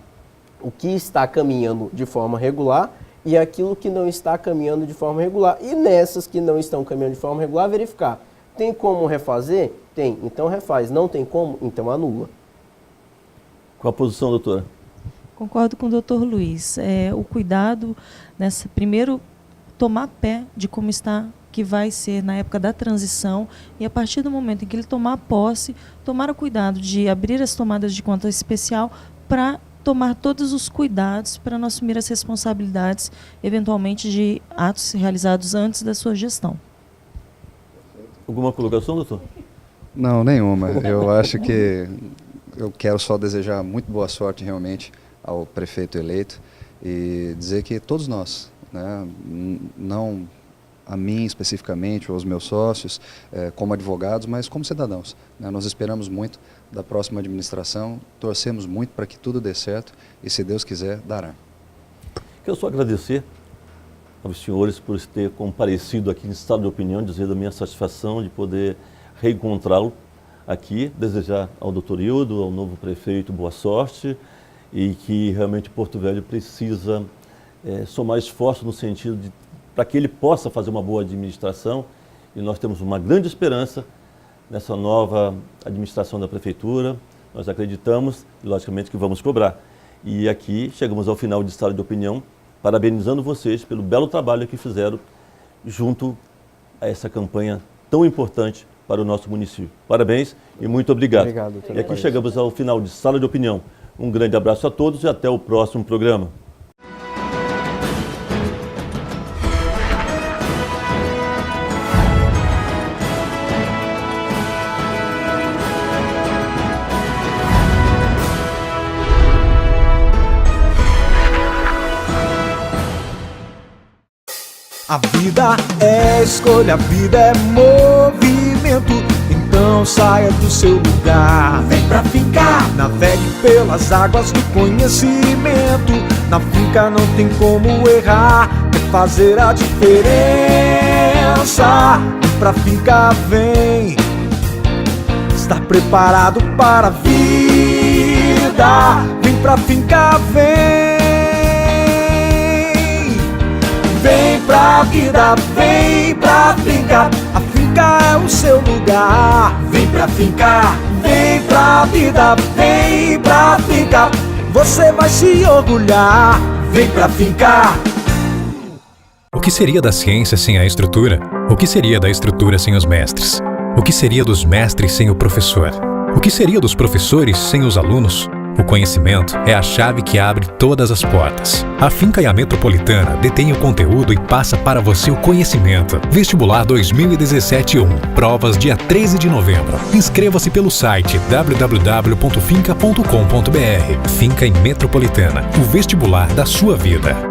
D: o que está caminhando de forma regular e aquilo que não está caminhando de forma regular. E nessas que não estão caminhando de forma regular, verificar. Tem como refazer? Tem, então refaz. Não tem como? Então anula.
A: Qual a posição, doutora?
C: Concordo com o doutor Luiz. O cuidado, primeiro, tomar pé de como está, que vai ser na época da transição, e a partir do momento em que ele tomar posse, tomar o cuidado de abrir as tomadas de conta especial para tomar todos os cuidados para não assumir as responsabilidades, eventualmente, de atos realizados antes da sua gestão.
A: Alguma colocação, doutor?
B: Não, nenhuma. Eu acho que eu quero só desejar muito boa sorte realmente ao prefeito eleito e dizer que todos nós, né, não a mim especificamente, ou aos meus sócios, como advogados, mas como cidadãos, né, nós esperamos muito da próxima administração, torcemos muito para que tudo dê certo e, se Deus quiser, dará.
A: Quero só agradecer aos senhores por ter comparecido aqui em Estado de Opinião, dizer da minha satisfação de poder reencontrá-lo aqui, desejar ao doutor Hildo, ao novo prefeito, boa sorte, e que realmente Porto Velho precisa somar esforço no sentido de para que ele possa fazer uma boa administração, e nós temos uma grande esperança nessa nova administração da prefeitura. Nós acreditamos e, logicamente, que vamos cobrar. E aqui chegamos ao final de Estado de Opinião, parabenizando vocês pelo belo trabalho que fizeram junto a essa campanha tão importante para o nosso município. Parabéns e muito obrigado.
D: Obrigado, doutor.
A: E aqui chegamos ao final de Sala de Opinião. Um grande abraço a todos e até o próximo programa.
E: A vida é escolha, a vida é movimento. Então saia do seu lugar, vem pra fincar. Navegue pelas águas do conhecimento. Na finca não tem como errar, é fazer a diferença. Vem pra finca, vem. Estar preparado para a vida. Vem pra finca, vem. Vem pra vida, vem pra finca. A finca é o seu lugar. Vem pra finca, vem pra vida, vem pra finca. Você vai se orgulhar. Vem pra finca.
F: O que seria da ciência sem a estrutura? O que seria da estrutura sem os mestres? O que seria dos mestres sem o professor? O que seria dos professores sem os alunos? O conhecimento é a chave que abre todas as portas. A Finca e a Metropolitana detêm o conteúdo e passa para você o conhecimento. Vestibular 2017-1. Provas dia 13 de novembro. Inscreva-se pelo site www.finca.com.br. Finca e Metropolitana. O vestibular da sua vida.